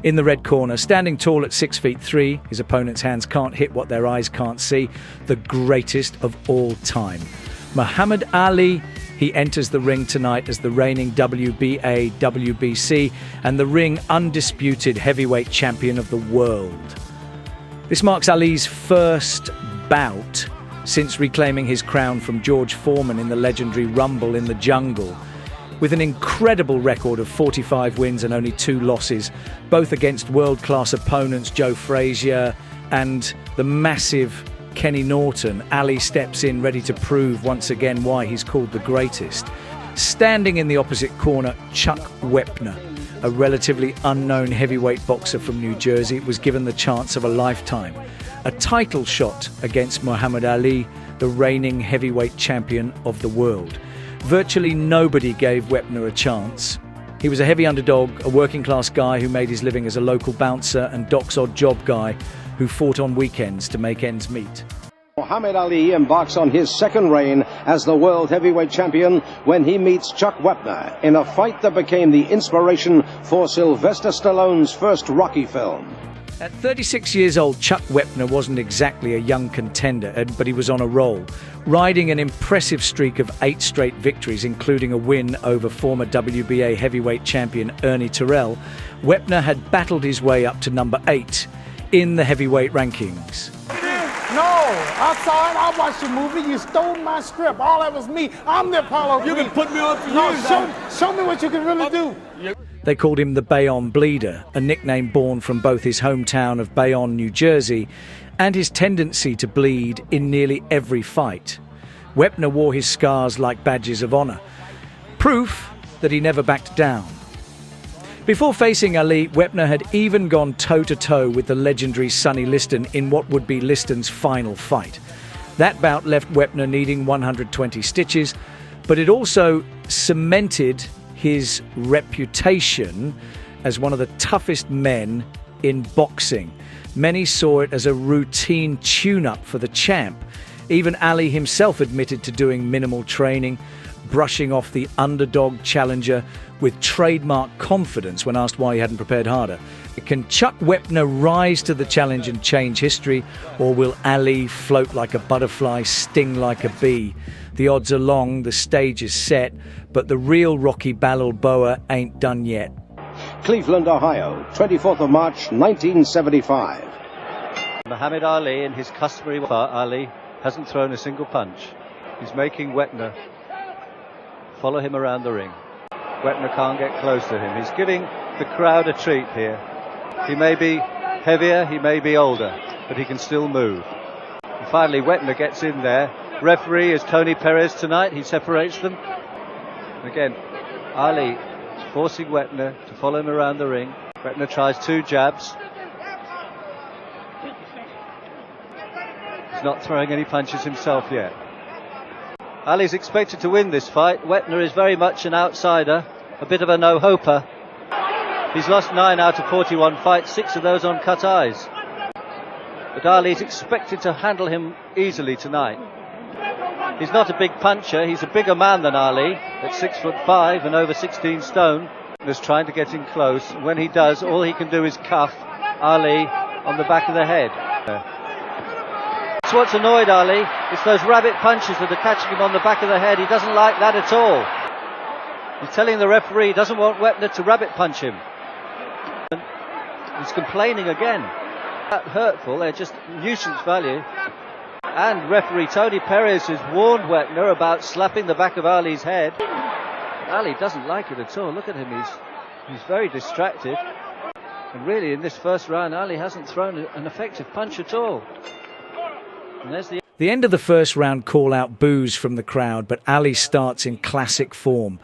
In the red corner, standing tall at 6'3", his opponent's hands can't hit what their eyes can't see, the greatest of all time. Muhammad Ali, he enters the ring tonight as the reigning WBA, WBC and the ring undisputed heavyweight champion of the world. This marks Ali's first bout since reclaiming his crown from George Foreman in the legendary Rumble in the Jungle. With an incredible record of 45 wins and only 2 losses, both against world-class opponents Joe Frazier and the massive Kenny Norton, Ali steps in ready to prove once again why he's called the greatest. Standing in the opposite corner, Chuck WEPNER, a relatively unknown heavyweight boxer from New Jersey, was given the chance of a lifetime. A title shot against Muhammad Ali, the reigning heavyweight champion of the world. Virtually nobody gave WEPNER a chance. He was a heavy underdog, a working-class guy who made his living as a local bouncer and Doc's odd job guy who fought on weekends to make ends meet. Muhammad Ali embarks on his second reign as the world heavyweight champion when he meets Chuck WEPNER in a fight that became the inspiration for Sylvester Stallone's first Rocky film. At 36 years old, Chuck WEPNER wasn't exactly a young contender, but he was on a roll, riding an impressive streak of 8 straight victories, including a win over former WBA heavyweight champion Ernie Terrell. WEPNER had battled his way up to number 8 in the heavyweight rankings. No, I saw it. I watched the movie. You stole my script. All that was me. I'm the Apollo. You can put me on for years. Show me what you can really do. They called him the Bayonne Bleeder, a nickname born from both his hometown of Bayonne, New Jersey, and his tendency to bleed in nearly every fight. WEPNER wore his scars like badges of honor, proof that he never backed down. Before facing Ali, WEPNER had even gone toe-to-toe with the legendary Sonny Liston in what would be Liston's final fight. That bout left WEPNER needing 120 stitches, but it also cemented his reputation as one of the toughest men in boxing. Many saw it as a routine tune-up for the champ. Even Ali himself admitted to doing minimal training, brushing off the underdog challenger with trademark confidence when asked why he hadn't prepared harder. Can Chuck WEPNER rise to the challenge and change history, or will Ali float like a butterfly, sting like a bee? The odds are long, the stage is set, but the real Rocky Balboa ain't done yet. Cleveland, Ohio, 24th of March, 1975. Muhammad Ali, in his customary way, Ali hasn't thrown a single punch. He's making WEPNER follow him around the ring. WEPNER can't get close to him. He's giving the crowd a treat here. He may be heavier, he may be older, but he can still move. And finally, WEPNER gets in there. Referee is Tony Perez tonight. He separates them. And again, Ali is forcing WEPNER to follow him around the ring. WEPNER tries 2 jabs. He's not throwing any punches himself yet. Ali's expected to win this fight. WEPNER is very much an outsider, a bit of a no-hoper. He's lost 9 out of 41 fights, 6 of those on cut eyes. But Ali's expected to handle him easily tonight. He's not a big puncher, he's a bigger man than Ali, at 6'5" and over 16 stone. He's trying to get in close. When he does, all he can do is cuff Ali on the back of the head. That's what's annoyed Ali. It's those rabbit punches that are catching him on the back of the head. He doesn't like that at all. He's telling the referee he doesn't want WEPNER to rabbit punch him. He's complaining again. That hurtful, they're just nuisance value. And referee Tony Perez has warned WEPNER about slapping the back of Ali's head. Ali doesn't like it at all. Look at him, he's very distracted. And really, in this first round, Ali hasn't thrown an effective punch at all. And there's The end of the first round call out boos from the crowd, but Ali starts in classic form,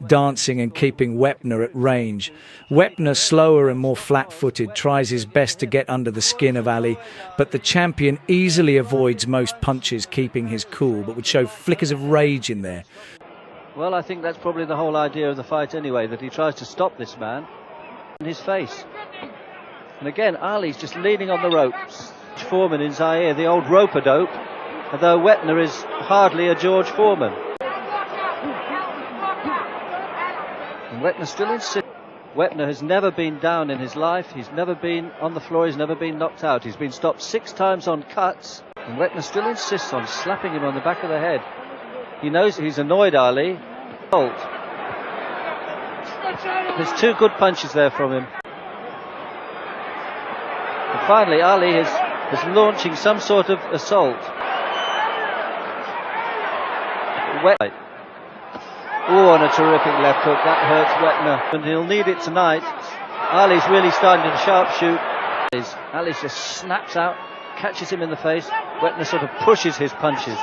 dancing and keeping WEPNER at range. WEPNER, slower and more flat-footed, tries his best to get under the skin of Ali, but the champion easily avoids most punches, keeping his cool, but would show flickers of rage in there. Well, I think that's probably the whole idea of the fight anyway, that he tries to stop this man in his face. And again, Ali's just leaning on the ropes. Foreman in Zaire, the old rope-a-dope, although WEPNER is hardly a George Foreman. And WEPNER still insists. WEPNER has never been down in his life. He's never been on the floor. He's never been knocked out. He's been stopped 6 times on cuts. And WEPNER still insists on slapping him on the back of the head. He knows he's annoyed Ali. There's 2 good punches there from him. And finally, Ali is launching some sort of assault. Oh, and a terrific left hook. That hurts WEPNER. And he'll need it tonight. Ali's really starting to sharpshoot. Ali just snaps out, catches him in the face. WEPNER sort of pushes his punches.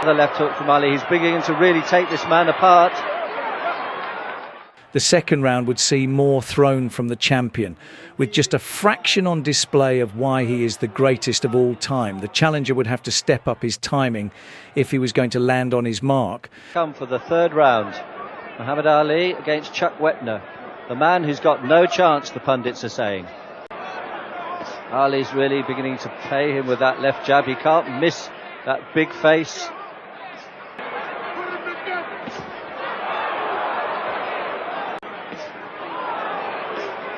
The left hook from Ali. He's beginning to really take this man apart. The second round would see more thrown from the champion, with just a fraction on display of why he is the greatest of all time. The challenger would have to step up his timing if he was going to land on his mark. Come for the third round. Muhammad Ali against Chuck WEPNER, the man who's got no chance, the pundits are saying. Ali's really beginning to pay him with that left jab. He can't miss that big face.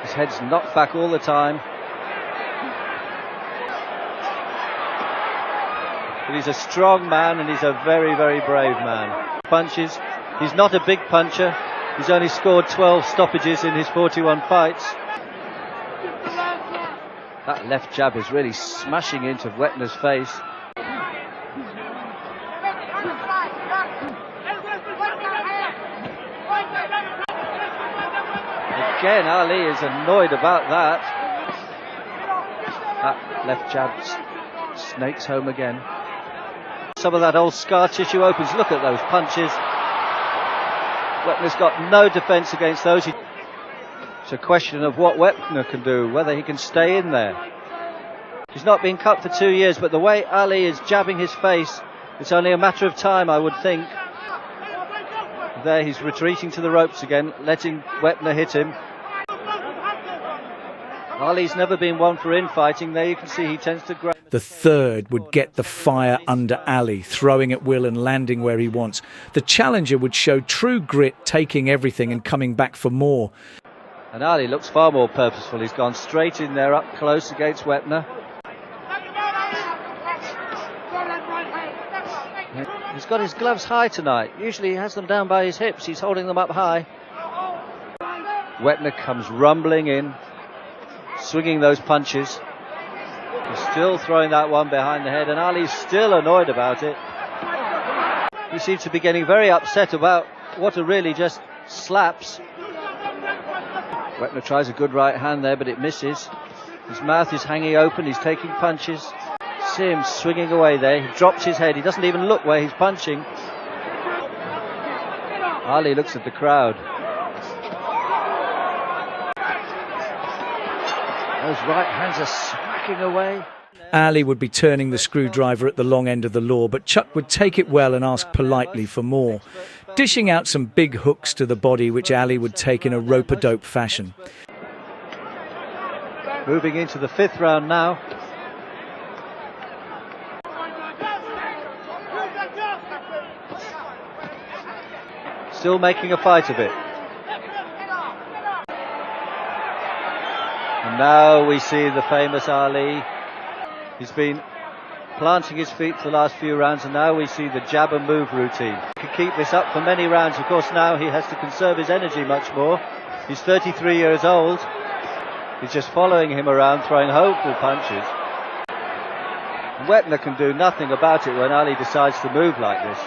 His head's knocked back all the time. But he's a strong man and he's a very, very brave man. Punches. He's not a big puncher. He's only scored 12 stoppages in his 41 fights. That left jab is really smashing into WEPNER's face. Again, Ali is annoyed about that. That left jab snakes home again. Some of that old scar tissue opens. Look at those punches. WEPNER's got no defence against those. It's a question of what WEPNER can do, whether he can stay in there. He's not been cut for 2 years, but the way Ali is jabbing his face, it's only a matter of time, I would think. There, he's retreating to the ropes again, letting WEPNER hit him. Ali's never been one for infighting. There you can see he tends to grab. The third would get the fire under Ali, throwing at will and landing where he wants. The challenger would show true grit, taking everything and coming back for more. And Ali looks far more purposeful. He's gone straight in there, up close against WEPNER. He's got his gloves high tonight. Usually he has them down by his hips. He's holding them up high. WEPNER comes rumbling in, swinging those punches. He's still throwing that one behind the head, and Ali's still annoyed about it. He seems to be getting very upset about what are really just slaps. WEPNER tries a good right hand there, but it misses. His mouth is hanging open. He's taking punches. See him swinging away there. He drops his head. He doesn't even look where he's punching. Ali looks at the crowd. Those right hands are smacking away. Ali would be turning the screwdriver at the long end of the law, but Chuck would take it well and ask politely for more, dishing out some big hooks to the body which Ali would take in a rope-a-dope fashion. Moving into the 5th round now. Still making a fight of it. And now we see the famous Ali. He's been planting his feet for the last few rounds, and now we see the jab and move routine. He can keep this up for many rounds. Of course, now he has to conserve his energy much more. He's 33 years old. He's just following him around, throwing hopeful punches. WEPNER can do nothing about it when Ali decides to move like this.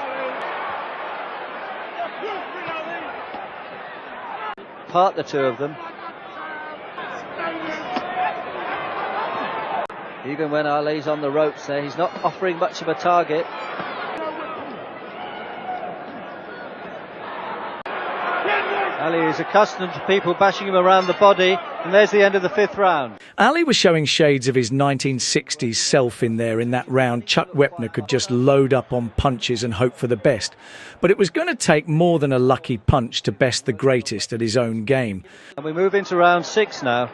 Part the two of them. Even when Ali's on the ropes there, he's not offering much of a target. Ali is accustomed to people bashing him around the body, and there's the end of the 5th round. Ali was showing shades of his 1960s self in there in that round. Chuck WEPNER could just load up on punches and hope for the best. But it was going to take more than a lucky punch to best the greatest at his own game. And we move into round 6 now.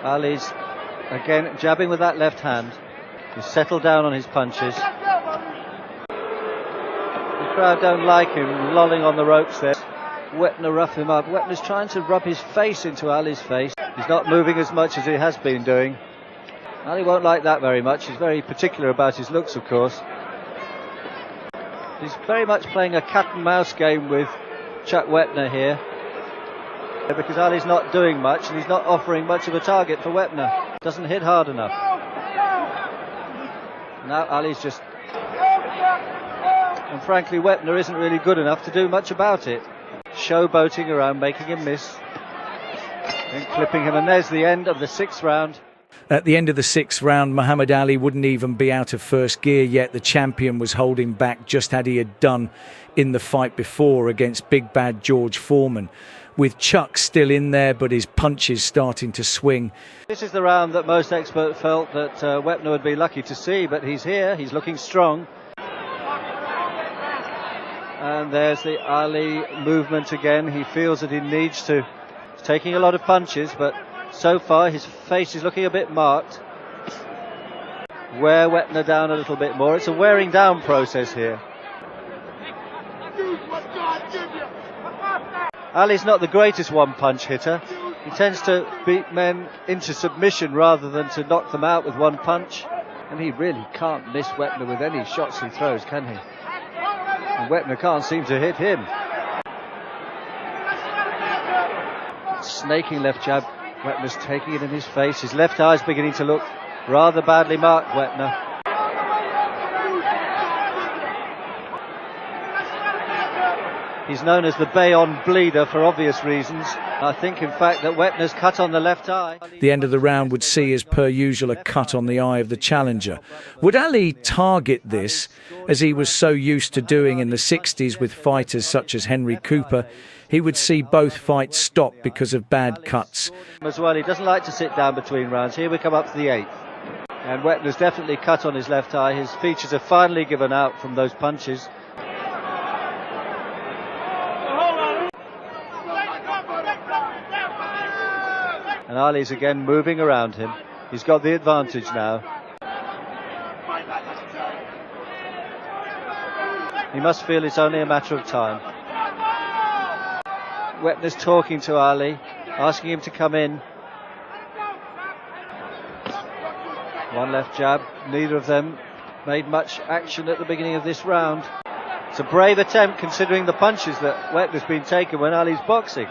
Ali's again jabbing with that left hand. He's settled down on his punches. The crowd don't like him lolling on the ropes there. Wepner rough him up. Wepner's trying to rub his face into Ali's face. He's not moving as much as he has been doing. Ali won't like that very much. He's very particular about his looks, of course. He's very much playing a cat and mouse game with Chuck Wepner here, because Ali's not doing much and he's not offering much of a target for Wepner. Doesn't hit hard enough. Now Ali's just... And frankly, Wepner isn't really good enough to do much about it. Showboating around, making him miss, and clipping him, and there's the end of the 6th round. At the end of the 6th round, Muhammad Ali wouldn't even be out of first gear yet. The champion was holding back, just as he had done in the fight before against Big Bad George Foreman. With Chuck still in there, but his punches starting to swing. This is the round that most experts felt that Wepner would be lucky to see, but he's here, he's looking strong. And there's the Ali movement again. He feels that he needs to. He's taking a lot of punches, but so far his face is looking a bit marked. Wear Wepner down a little bit more. It's a wearing down process here. Ali's not the greatest one-punch hitter. He tends to beat men into submission rather than to knock them out with one punch. And he really can't miss Wepner with any shots he throws, can he? And Wepner can't seem to hit him. Snaking left jab. Wepner's taking it in his face. His left eye's beginning to look rather badly marked, Wepner. He's known as the Bayonne bleeder for obvious reasons. I think, in fact, that Wepner's cut on the left eye. The end of the round would see, as per usual, a cut on the eye of the challenger. Would Ali target this, as he was so used to doing in the 60s with fighters such as Henry Cooper? He would see both fights stop because of bad cuts. As well, he doesn't like to sit down between rounds. Here we come up to the 8th. And Wepner's definitely cut on his left eye. His features are finally given out from those punches. And Ali's again moving around him. He's got the advantage now. He must feel it's only a matter of time. Wepner's talking to Ali, asking him to come in. One left jab. Neither of them made much action at the beginning of this round. It's a brave attempt considering the punches that Wepner's been taking when Ali's boxing.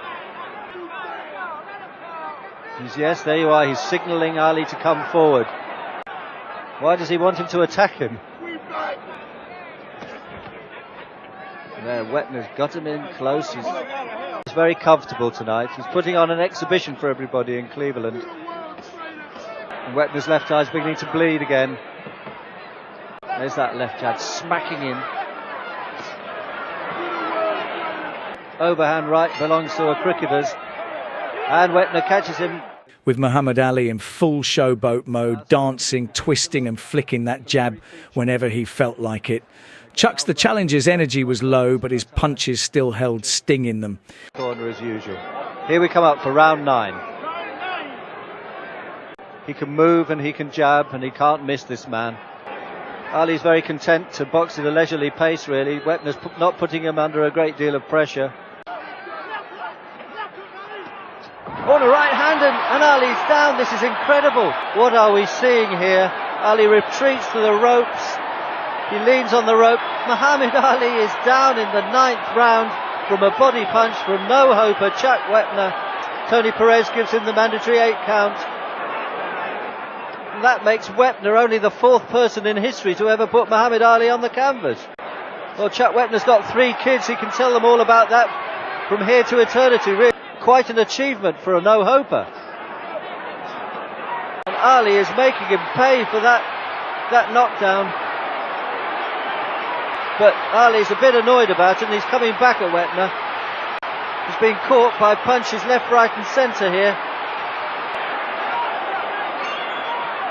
Yes, there you are. He's signalling Ali to come forward. Why does he want him to attack him? There, Wepner's got him in close. He's very comfortable tonight. He's putting on an exhibition for everybody in Cleveland. And Wepner's left eye's beginning to bleed again. There's that left jab smacking in. Overhand right belongs to a cricketer's. And Wepner catches him. With Muhammad Ali in full showboat mode, dancing, twisting and flicking that jab whenever he felt like it. Chuck's the challenger's energy was low, but his punches still held sting in them. Corner as usual. Here we come up for round 9. He can move and he can jab and he can't miss this man. Ali's very content to box at a leisurely pace, really. Wepner's not putting him under a great deal of pressure. On a right hand and Ali's down. This is incredible. What are we seeing here? Ali retreats to the ropes. He leans on the rope. Muhammad Ali is down in the 9th round from a body punch from no-hoper Chuck Wepner. Tony Perez gives him the mandatory 8 count. And that makes Wepner only the 4th person in history to ever put Muhammad Ali on the canvas. Well, Chuck Wepner's got 3 kids. He can tell them all about that from here to eternity. Really. Quite an achievement for a no-hoper. And Ali is making him pay for that knockdown. But Ali's a bit annoyed about it and he's coming back at Wepner. He's being caught by punches left, right and centre here.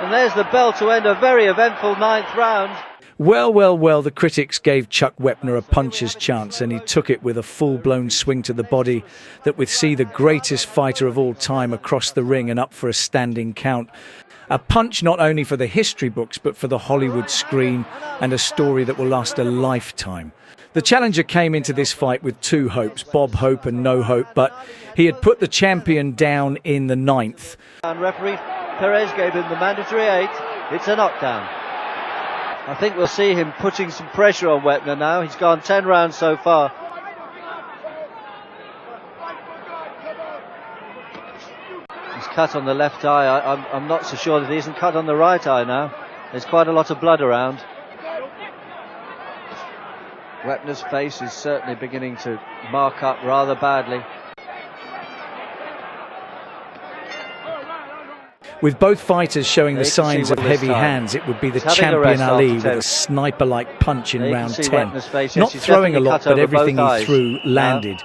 And there's the bell to end a very eventful 9th round. Well, the critics gave Chuck Wepner a puncher's chance and he took it with a full-blown swing to the body that would see the greatest fighter of all time across the ring and up for a standing count. A punch not only for the history books, but for the Hollywood screen, and a story that will last a lifetime. The challenger came into this fight with two hopes, Bob Hope and No Hope, but he had put the champion down in the 9th. And referee Perez gave him the mandatory 8. It's a knockdown. I think we'll see him putting some pressure on Wepner now. He's gone 10 rounds so far. He's cut on the left eye. I'm not so sure that he isn't cut on the right eye now. There's quite a lot of blood around. Wepner's face is certainly beginning to mark up rather badly. With both fighters showing the signs of heavy hands, it would be the champion Ali with a sniper-like punch in round 10. Not throwing a lot, but everything he threw landed.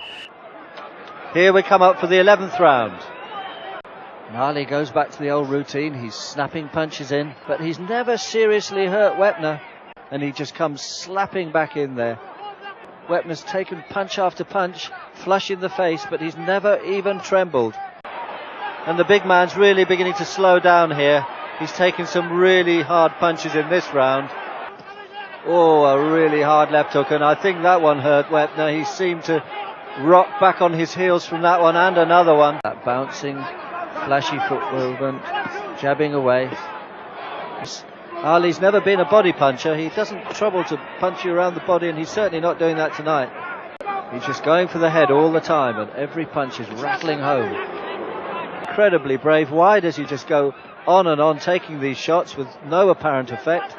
Here we come up for the 11th round. And Ali goes back to the old routine. He's snapping punches in, but he's never seriously hurt Wepner. And he just comes slapping back in there. Wepner's taken punch after punch, flush in the face, but he's never even trembled. And the big man's really beginning to slow down here. He's taken some really hard punches in this round. Oh, a really hard left hook, and I think that one hurt Wepner. He seemed to rock back on his heels from that one and another one. That bouncing, flashy foot movement, jabbing away. Ali's never been a body puncher. He doesn't trouble to punch you around the body, and he's certainly not doing that tonight. He's just going for the head all the time, and every punch is rattling home. Incredibly brave. Why does he just go on and on taking these shots with no apparent effect?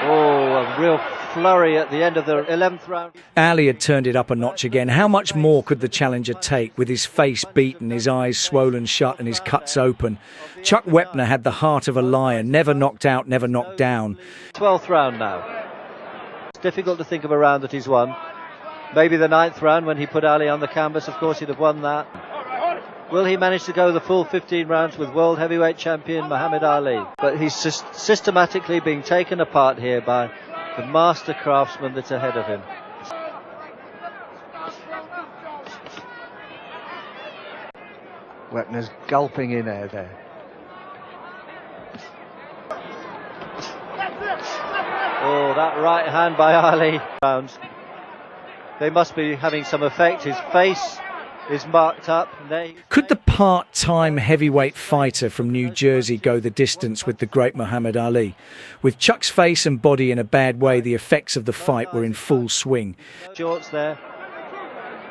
Oh, a real flurry at the end of the 11th round. Ali had turned it up a notch again. How much more could the challenger take with his face beaten, his eyes swollen shut and his cuts open? Chuck Wepner had the heart of a lion, never knocked out, never knocked down. 12th round now. It's difficult to think of a round that he's won. Maybe the 9th round when he put Ali on the canvas, of course he'd have won that. Will he manage to go the full 15 rounds with world heavyweight champion Muhammad Ali? But he's systematically being taken apart here by the master craftsman that's ahead of him. Wepner's gulping in air there. Oh, that right hand by Ali. They must be having some effect. His face is marked up. Could the part-time heavyweight fighter from New Jersey go the distance with the great Muhammad Ali? With Chuck's face and body in a bad way, the effects of the fight were in full swing. Shorts there.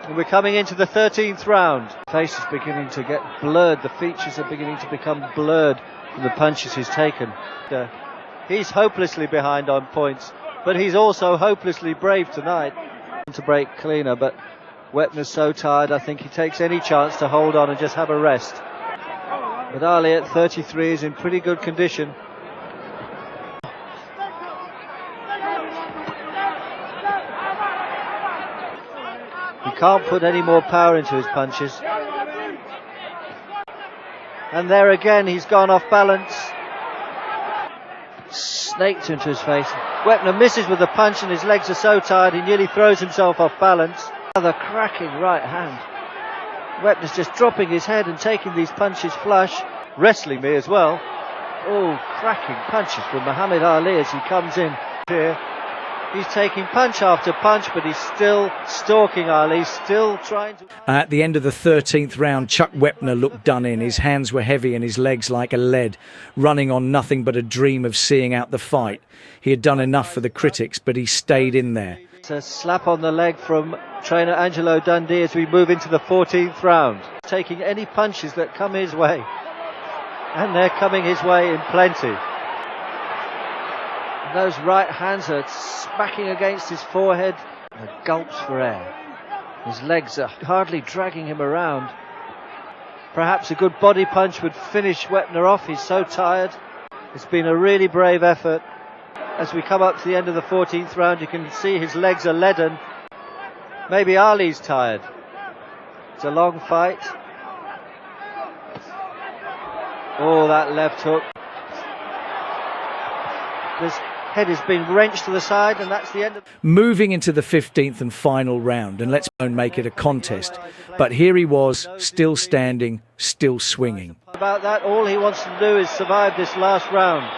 And we're coming into the 13th round. Face is beginning to get blurred. The features are beginning to become blurred from the punches he's taken. He's hopelessly behind on points, but he's also hopelessly brave tonight. To break cleaner, but Wepner's so tired I think he takes any chance to hold on and just have a rest. But Ali at 33 is in pretty good condition. He can't put any more power into his punches. And there again he's gone off balance. Snaked into his face. Wepner misses with the punch and his legs are so tired he nearly throws himself off balance. Another cracking right hand. Wepner's just dropping his head and taking these punches flush. Wrestling me as well. Oh, cracking punches from Muhammad Ali as he comes in here. He's taking punch after punch, but he's still stalking Ali, still trying to... At the end of the 13th round, Chuck Wepner looked done in. His hands were heavy and his legs like a lead, running on nothing but a dream of seeing out the fight. He had done enough for the critics, but he stayed in there. It's a slap on the leg from trainer Angelo Dundee as we move into the 14th round. Taking any punches that come his way. And they're coming his way in plenty. Those right hands are smacking against his forehead. And gulps for air. His legs are hardly dragging him around. Perhaps a good body punch would finish Wepner off. He's so tired. It's been a really brave effort. As we come up to the end of the 14th round, you can see his legs are leaden. Maybe Ali's tired. It's a long fight. Oh, that left hook. His head has been wrenched to the side, and that's the end of... Moving into the 15th and final round, and let's don't make it a contest. But here he was, still standing, still swinging. about that. All he wants to do is survive this last round.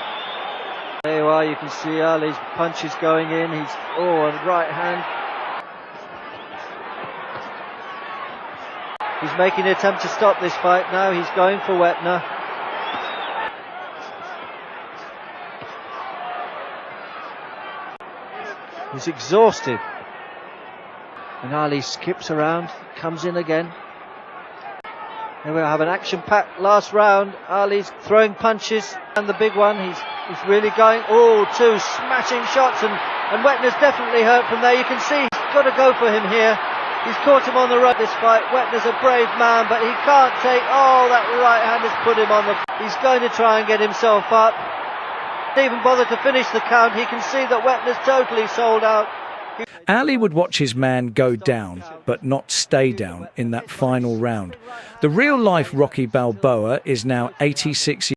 There you are, you can see Ali's punches going in. He's, on right hand. He's making an attempt to stop this fight now. He's going for WEPNER. He's exhausted. And Ali skips around, comes in again. Here we have an action-packed last round. Ali's throwing punches, and the big one, he's really going. Two smashing shots, and WEPNER's definitely hurt from there. You can see he's got to go for him here. He's caught him on the right this fight. WEPNER's a brave man, but he can't take. That right hand has put him on the. He's going to try and get himself up. Didn't even bother to finish the count. He can see that WEPNER's totally sold out. Ali would watch his man go down, but not stay down in that final round. The real-life Rocky Balboa is now 86 years